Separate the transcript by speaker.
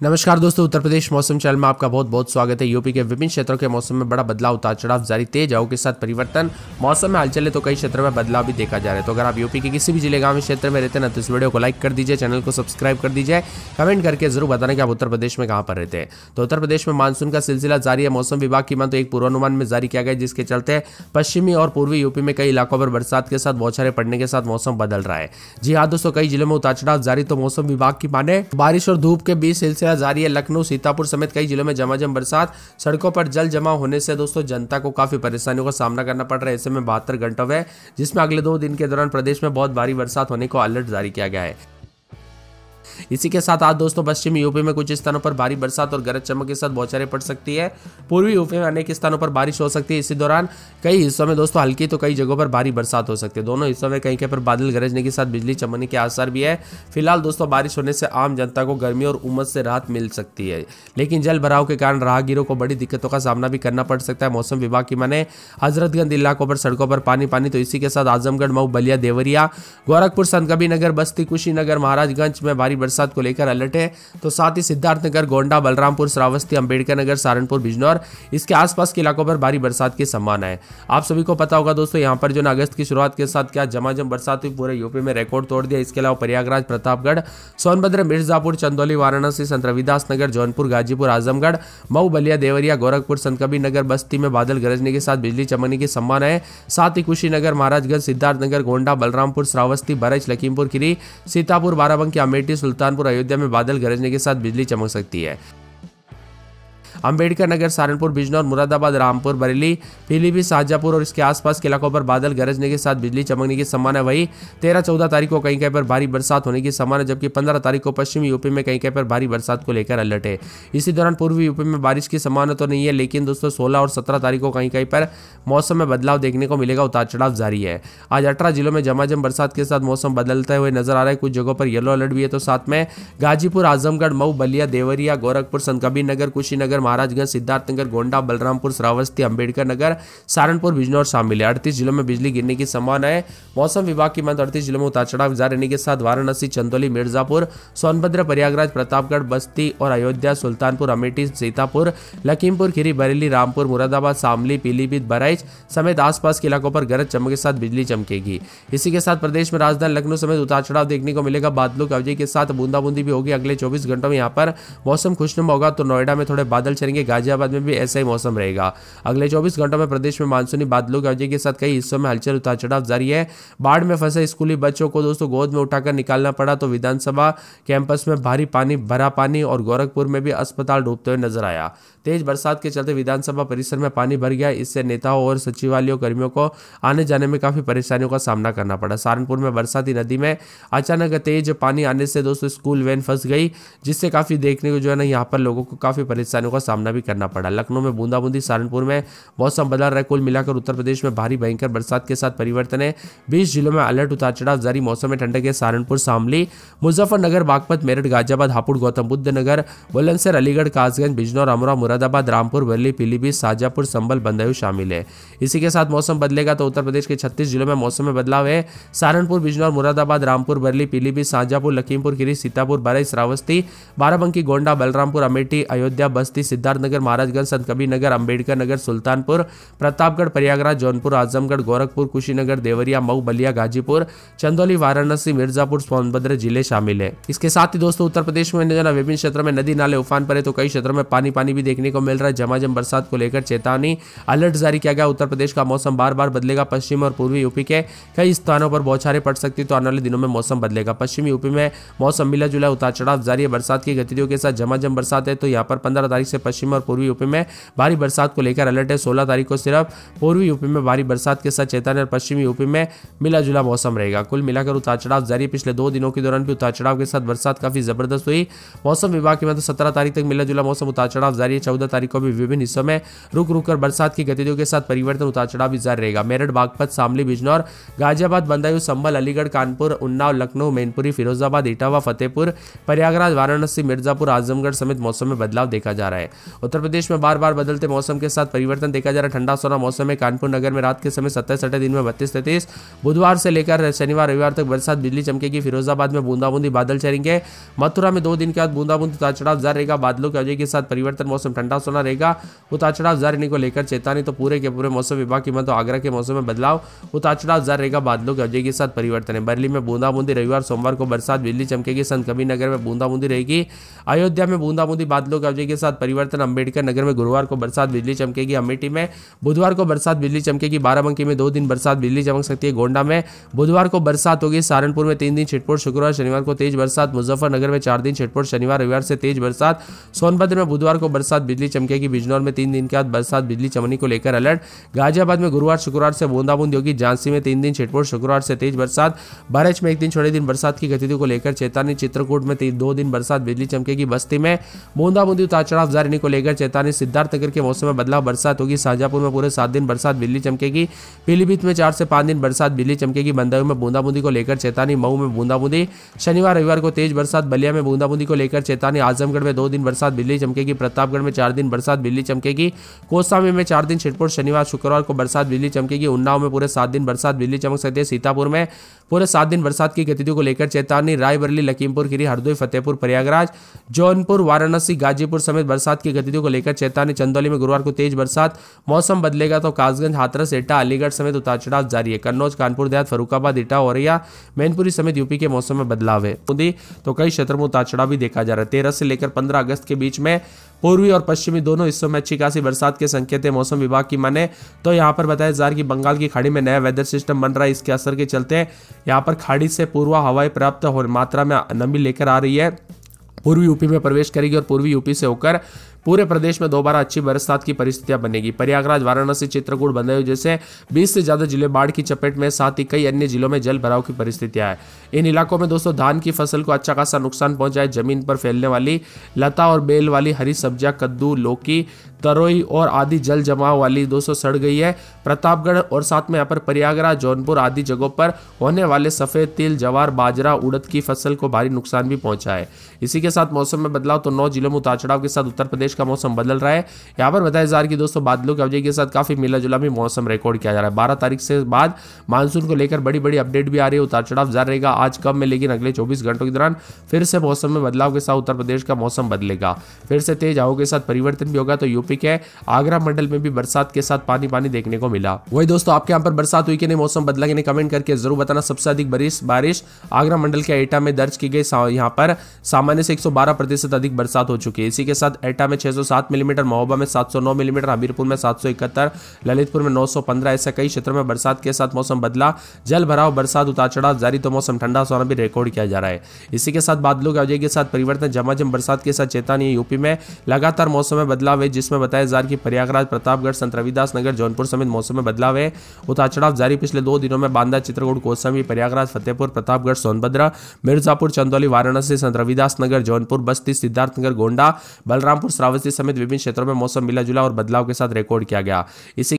Speaker 1: नमस्कार दोस्तों, उत्तर प्रदेश मौसम चैनल में आपका बहुत बहुत स्वागत है। यूपी के विभिन्न क्षेत्रों के मौसम में बड़ा बदलाव, उतार चढ़ाव जारी, तेज हवाओं के साथ परिवर्तन, मौसम में हलचल है तो कई क्षेत्रों में बदलाव भी देखा जा रहा है। तो अगर आप यूपी के किसी भी जिले गांव क्षेत्र में रहते हैं ना, तो इस वीडियो को लाइक कर दीजिए, चैनल को सब्सक्राइब कर दीजिए, कमेंट करके जरूर बताना कि आप उत्तर प्रदेश में कहाँ पर रहते हैं। तो उत्तर प्रदेश में मानसून का सिलसिला जारी है। मौसम विभाग की माने तो एक पूर्वानुमान में जारी किया गया, जिसके चलते पश्चिमी और पूर्वी यूपी में कई इलाकों पर बरसात के साथ बौछारें पड़ने के साथ मौसम बदल रहा है। जी हाँ दोस्तों, कई जिलों में उतार चढ़ाव जारी। तो मौसम विभाग की माने बारिश और धूप के बीच सिलसिला जारी है। लखनऊ, सीतापुर समेत कई जिलों में झमाझम बरसात, सड़कों पर जल जमा होने से दोस्तों जनता को काफी परेशानियों का सामना करना पड़ रहा है। ऐसे में 72 घंटों में, जिसमें अगले 2 दिन के दौरान प्रदेश में बहुत भारी बरसात होने को अलर्ट जारी किया गया है। इसी के साथ आज दोस्तों पश्चिमी यूपी में कुछ स्थानों पर भारी बरसात और गरज चमक के साथ बौछारें पड़ सकती है। पूर्वी यूपी में अनेक स्थानों पर बारिश हो सकती है। इसी दौरान कई हिस्सों में दोस्तों हल्की तो कई जगहों पर भारी बरसात हो सकती है। दोनों हिस्सों में कहीं पर बादल गरजने के साथ बिजली चमकने के आसार भी है। फिलहाल दोस्तों बारिश होने से आम जनता को गर्मी और उमस से राहत मिल सकती है, लेकिन जल भराव के कारण राहगीरों को बड़ी दिक्कतों का सामना भी करना पड़ सकता है। मौसम विभाग की माने हजरतगंज इलाकों पर सड़कों पर पानी पानी। तो इसी के साथ आजमगढ़, मऊ, बलिया, देवरिया, गोरखपुर, संतकबीरनगर, बस्ती, कुशीनगर, महाराजगंज में भारी बरसात को लेकर अलर्ट है। तो साथ ही सिद्धार्थनगर, गोंडा, बलरामपुर, श्रावस्ती, अंबेडकर नगर, सहारनपुर, बिजनौर, इसके आसपास के इलाकों पर भारी बरसात की संभावना है। आप सभी को पता होगा दोस्तों, यहाँ पर जो ना अगस्त की शुरुआत के साथ क्या झमाझम बरसात हुई, पूरे यूपी में रिकॉर्ड तोड़ दिया। इसके अलावा प्रयागराज, प्रतापगढ़, सोनभद्र, मिर्जापुर, चंदौली, वाराणसी, संत रविदास नगर, जौनपुर, गाजीपुर, आजमगढ़, मऊ, बलिया, देवरिया, गोरखपुर, संतकबीरनगर, बस्ती में बादल गरजने के साथ बिजली चमकने की संभावना है। साथ ही कुशीनगर, महाराजगंज, सिद्धार्थनगर, गोंडा, बलरामपुर, श्रावस्ती, बरैच, लखीमपुर खीरी, सीतापुर, बाराबंकी, अमेठी, सुल्तानपुर, अयोध्या में बादल गरजने के साथ बिजली चमक सकती है। अंबेडकर नगर, सहारनपुर, बिजनौर, मुरादाबाद, रामपुर, बरेली, पीलीभीत, शाहजहांपुर और इसके आसपास के इलाकों पर बादल गरजने के साथ बिजली चमकने की संभावना है। वहीं 13-14 तारीख को कहीं कहीं पर भारी बरसात होने की संभावना, जबकि 15 तारीख को पश्चिमी यूपी में कहीं कहीं पर भारी बरसात को लेकर अलर्ट है। इसी दौरान पूर्वी यूपी में बारिश की संभावना तो नहीं है, लेकिन दोस्तों 16 और 17 तारीख को कहीं कहीं पर मौसम में बदलाव देखने को मिलेगा। उतार चढ़ाव जारी है। आज 18 जिलों में झमाझम बरसात के साथ मौसम बदलते हुए नजर आ रहा है। कुछ जगहों पर येलो अलर्ट भी है। तो साथ में गाजीपुर, आजमगढ़, मऊ, बलिया, देवरिया, गोरखपुर, संतकबीरनगर, कुशीनगर, महाराजगंज, सिद्धार्थनगर, गोंडा, बलरामपुर, श्रावस्ती, अंबेडकर नगर, सहारनपुर, बिजनौर शामिल है। 38 जिलों में बिजली गिरने की संभावना है। मौसम विभाग की माने 38 जिलों में उतार चढ़ाव जारी रहने के साथ वाराणसी, चंदौली, मिर्जापुर, सोनभद्र, प्रयागराज, प्रतापगढ़, बस्ती और अयोध्या, सुल्तानपुर, अमेठी, सीतापुर, लखीमपुर खीरी, बरेली, रामपुर, मुरादाबाद, शामली, पीलीभीत, बरैच समेत आसपास के इलाकों पर गरज चमक के साथ बिजली चमकेगी। इसी के साथ प्रदेश में राजधानी लखनऊ समेत उतार चढ़ाव देखने को मिलेगा। बादलों की अवधि के साथ बूंदाबूंदी भी होगी। अगले 24 घंटों में यहाँ पर मौसम खुशनुमा होगा। तो नोएडा में थोड़े बादल चलेंगे, गाजियाबाद में भी ऐसा ही मौसम रहेगा। अगले 24 घंटों में प्रदेश में मानसूनी बादलों की अवधि के साथ कई हिस्सों में हलचल, उतार चढ़ाव जारी है। बाढ़ में फंसे स्कूली बच्चों को दोस्तों गोद में उठाकर निकालना पड़ा। तो विधानसभा कैंपस में भारी पानी, भरा पानी और गोरखपुर में भी अस्पताल डूबते हुए नजर आया। तेज बरसात के चलते विधानसभा परिसर में पानी भर गया। इससे नेताओं और सचिवालयों कर्मियों को आने जाने में काफी परेशानियों का सामना करना पड़ा। सहारनपुर में बरसाती नदी में अचानक तेज पानी आने से दोस्तों स्कूल वैन फंस गई, जिससे काफी देखने को जो है ना यहाँ पर लोगों को काफी परेशानियों का सामना भी करना पड़ा। लखनऊ में बूंदाबूंदी, सहारनपुर में मौसम बदल रहा है। कुल मिलाकर उत्तर प्रदेश में भारी भयंकर बरसात के साथ परिवर्तन है। 20 जिलों में अलर्ट, उतार चढ़ाव जारी। मौसम में ठंडक है। सहारनपुर, शामली, मुजफ्फरनगर, बागपत, मेरठ, गाजियाबाद, हापुड़, गौतम बुद्ध नगर, बुलंदशहर, अलीगढ़, कासगंज, बिजनौर, अमरोहा, मुरादाबाद, रामपुर, बरेली, पीलीभीत, शाहजहांपुर, संभल, बदायूं शामिल है। इसी के साथ मौसम बदलेगा। तो उत्तर प्रदेश के 36 जिलों में मौसम में बदलाव है। सहारनपुर, बिजनौर, मुरादाबाद, रामपुर, बरेली, पीलीभीत, शाहजहांपुर, लखीमपुर खीरी, सीतापुर, बरैच, श्रावस्ती, बाराबंकी, गोंडा, बलरामपुर, अमेठी, अयोध्या, बस्ती, सिद्धार्थनगर, महाराजगंज, संतकबीरनगर, अंबेडकर नगर, सुल्तानपुर, प्रतापगढ़, प्रयागराज, जौनपुर, आजमगढ़, गोरखपुर, कुशीनगर, देवरिया, मऊ, बलिया, गाजीपुर, चंदौली, वाराणसी, मिर्जापुर, सोनभद्र जिले शामिल है। इसके साथ ही दोस्तों उत्तर प्रदेश में विभिन्न क्षेत्रों में नदी नाले उफान पर है। तो कई क्षेत्रों में पानी पानी भी देखने को मिल रहा है। झमाझम बरसात को लेकर चेतावनी, अलर्ट जारी किया गया। उत्तर प्रदेश का मौसम बार बार बदलेगा। पश्चिम और पूर्वी यूपी के कई स्थानों पर बौछारें पड़ सकती। तो आने वाले दिनों में मौसम बदलेगा। पश्चिमी यूपी में मौसम मिला जुला, उतार चढ़ाव जारी है। बरसात की गतिविधियों के साथ झमाझम बरसात है। तो यहाँ पर 15 तारीख से पश्चिम और पूर्वी यूपी में भारी बरसात को लेकर अलर्ट है। 16 तारीख को सिर्फ पूर्वी यूपी में भारी बरसात के साथ चेतावनी और पश्चिमी यूपी में मिला जुला मौसम रहेगा। कुल मिलाकर उतार चढ़ाव जारी। पिछले 2 दिनों के दौरान भी उतार चढ़ाव के साथ बरसात काफी जबरदस्त हुई। मौसम विभाग की माने 17 तारीख तक मिला जुला मौसम, उतार चढ़ाव जारी है। 14 तारीख को भी विभिन्न हिस्सों में रुक रुक कर बरसात की गतिविधियों के साथ परिवर्तन, उतार चढ़ाव भी जारी रहेगा। मेरठ, बागपत, शामली, बिजनौर, गाजियाबाद, बदायूं, संभल, अलीगढ़, कानपुर, उन्नाव, लखनऊ, मैनपुरी, फिरोजाबाद, इटावा, फतेहपुर, प्रयागराज, वाराणसी, मिर्जापुर, आजमगढ़ समेत मौसम में बदलाव देखा जा रहा है। उत्तर प्रदेश में बार बार बदलते मौसम के साथ परिवर्तन देखा जा रहा है। ठंडा सोना मौसम है। कानपुर नगर में रात के समय 27 दिन में 32-33, बुधवार से लेकर शनिवार रविवार तक बरसात बिजली चमकेगी। फिरोजाबाद में बूंदाबूंदी बादल चढ़ेंगे। मथुरा में 2 दिन के बाद बूंदाबूंदी उतार चढ़ाव जारी रहेगा। बादलों की वजह के साथ परिवर्तन, मौसम ठंडा सोना रहेगा। उतार चढ़ाव जारी रहने को लेकर चेतावनी। तो पूरे के पूरे मौसम विभाग की मत आगरा के मौसम में बदलाव, उतार चढ़ाव जारी रहेगा। बादलों की वजह के साथ परिवर्तन है। बरेली में बूंदाबूंदी, रविवार सोमवार को बरसात बिजली चमकेगी। संत कबीर नगर में बूंदाबूंदी रहेगी। अयोध्या में बूंदाबूंदी बादलों की वजह के साथ परिवर्तन। अंबेडकर नगर में गुरुवार को बरसात बिजली चमकेगी। अमेठी में बुधवार को बरसात बिजली चमकेगी। बाराबंकी में 2 दिन बरसात बिजली चमक सकती है। गोंडा में बुधवार को बरसात होगी। सहारनपुर में 3 दिन छिटपुट, शुक्रवार शनिवार को तेज बरसात। मुजफ्फरनगर में 4 दिन छिटपुट, शनिवार रविवार से तेज बरसात। सोनभद्र में बुधवार को बरसात बिजली चमकेगी। बिजनौर में 3 दिन के बाद बरसात बिजली चमकने को लेकर अलर्ट। गाजियाबाद में गुरुवार शुक्रवार से बूंदाबूंदी होगी। झांसी में 3 दिन छिटपुट, शुक्रवार से तेज बरसात। बहराइच में 1 दिन छोड़े दिन बरसात की गतिविधि को लेकर चेतावनी। चित्रकूट में 2 दिन बरसात बिजली चमकेगी। बस्ती में बूंदाबूंदी उतार चढ़ाव जारी रहने को लेकर चेतावनी। सिद्धार्थनगर के मौसम में बदलाव, बरसात होगी। शाहजहांपुर में पूरे 7 दिन बरसात बिजली चमकेगी। पीलीभीत में 4 से 5 दिन बरसात बिजली चमकेगी। बंदायूं में बूंदाबूंदी को लेकर चेतावनी। मऊ में बूंदाबूंदी, शनिवार रविवार को तेज बरसात। बलिया में बूंदाबूंदी को लेकर चेतावनी। आजमगढ़ में 2 दिन बरसात बिजली चमकेगी। प्रतापगढ़ में 4 दिन बरसात बिजली चमकेगी। कोसामी में 4 दिन छिटपुट, शनिवार शुक्रवार को बरसात बिजली चमकेगी। उन्नाव में पूरे 7 दिन बरसात बिजली चमक सकती है। सीतापुर में पूरे 7 दिन बरसात की गतिविधियों को लेकर चेतावनी। रायबरेली, लखीमपुर खीरी, हरदोई, फतेहपुर, प्रयागराज, जौनपुर, वाराणसी, गाजीपुर समेत बरसात की गतिविधियों को लेकर चेतावनी। चंदौली में गुरुवार को तेज बरसात, मौसम बदलेगा तो कासगंज, हाथरस, एटा, अलीगढ़ समेत उतार चढ़ाव जारी है। कन्नौज, कानपुर देहात, फरुखाबाद, इटा, औरैया, मैनपुरी समेत यूपी के मौसम में बदलाव है। तो कई क्षेत्रों में उतार चढ़ाव भी देखा जा रहा है। 13 से लेकर 15 अगस्त के बीच में पूर्वी और पश्चिमी दोनों हिस्सों में अच्छी खासी बरसात के संकेत है। मौसम विभाग की माने तो यहाँ पर बताया जा रहा है कि बंगाल की खाड़ी में नया वेदर सिस्टम बन रहा है। इसके असर के चलते यहाँ पर खाड़ी से पूर्वा हवाएं पर्याप्त मात्रा में नमी लेकर आ रही है, पूर्वी यूपी में प्रवेश करेगी और पूर्वी यूपी से होकर पूरे प्रदेश में दोबारा अच्छी बरसात की परिस्थितियां बनेगी। प्रयागराज, वाराणसी, चित्रकूट, बंदायूं जैसे 20 से ज्यादा जिले बाढ़ की चपेट में, साथ ही कई अन्य जिलों में जल भराव की परिस्थितियां हैं। इन इलाकों में दोस्तों धान की फसल को अच्छा खासा नुकसान पहुंचा है। जमीन पर फैलने वाली लता और बेल वाली हरी सब्जियां, कद्दू, लौकी, तरोई और आदि जल जमाव वाली दोस्तों सड़ गई है। प्रतापगढ़ और साथ में यहाँ पर प्रयागराज, जौनपुर आदि जगहों पर होने वाले सफेद तिल, जवार, बाजरा, उड़द की फसल को भारी नुकसान भी पहुंचा है। इसी के साथ मौसम में बदलाव, तो 9 जिलों में उतार चढ़ाव के साथ उत्तर प्रदेश का मौसम बदल रहा है। यहाँ पर बताया जा रहा है कि दोस्तों बादलों की वजह के साथ काफी मिला जुला भी मौसम रिकॉर्ड किया जा रहा है। 12 तारीख से बाद मानसून को लेकर बड़ी बड़ी अपडेट भी आ रही है। उतार चढ़ाव जारी रहेगा आज कम में, लेकिन अगले 24 घंटों के दौरान फिर से मौसम में बदलाव के साथ उत्तर प्रदेश का मौसम बदलेगा। फिर से तेज हवाओं के साथ परिवर्तन भी होगा। तो यूपी के आगरा मंडल में भी बरसात के साथ पानी पानी देखने को मिला। वही दोस्तों आपके यहाँ पर बरसात हुई कि नहीं, मौसम बदला कि नहीं, कमेंट करके जरूर बताना। सबसे अधिक बारिश आगरा मंडल के एटा में दर्ज की गई। यहाँ पर सामान्य से 112% अधिक बरसात हो चुकी है। इसी के साथ एटा में 607 मिलीमीटर, महोबा में 709 मिलीमीटर, हमीरपुर में 771, ललितपुर में 915, ऐसे कई क्षेत्रों में बरसात के साथ मौसम बदला। जल भराव, बरसात, उतार चढ़ाव जारी, तो मौसम ठंडा सोना भी रिकॉर्ड किया जा रहा है। इसी के साथ बादलों की वजह के साथ परिवर्तन, झमाझम बरसात के साथ चेतावनी। यूपी में लगातार मौसम में बदलाव है, जिसमें बताया जा रहा है कि प्रयागराज, प्रतापगढ़, संत रविदास नगर, जौनपुर समेत मौसम में बदलाव है। उतार चढ़ाव जारी पिछले 2 दिनों में बांदा, चित्रकूट, कौशाम्बी, प्रयागराज, फतेहपुर, प्रतापगढ़, सोनभद्र, मिर्जापुर, चंदौली, वाराणसी, संत रविदास नगर, जौनपुर, बस्ती, सिद्धार्थनगर, गोंडा, बलरामपुर, श्रावस्ती समेत विभिन्न क्षेत्रों में मौसम मिला जुला और बदलाव के साथ रिकॉर्ड किया गया। इसी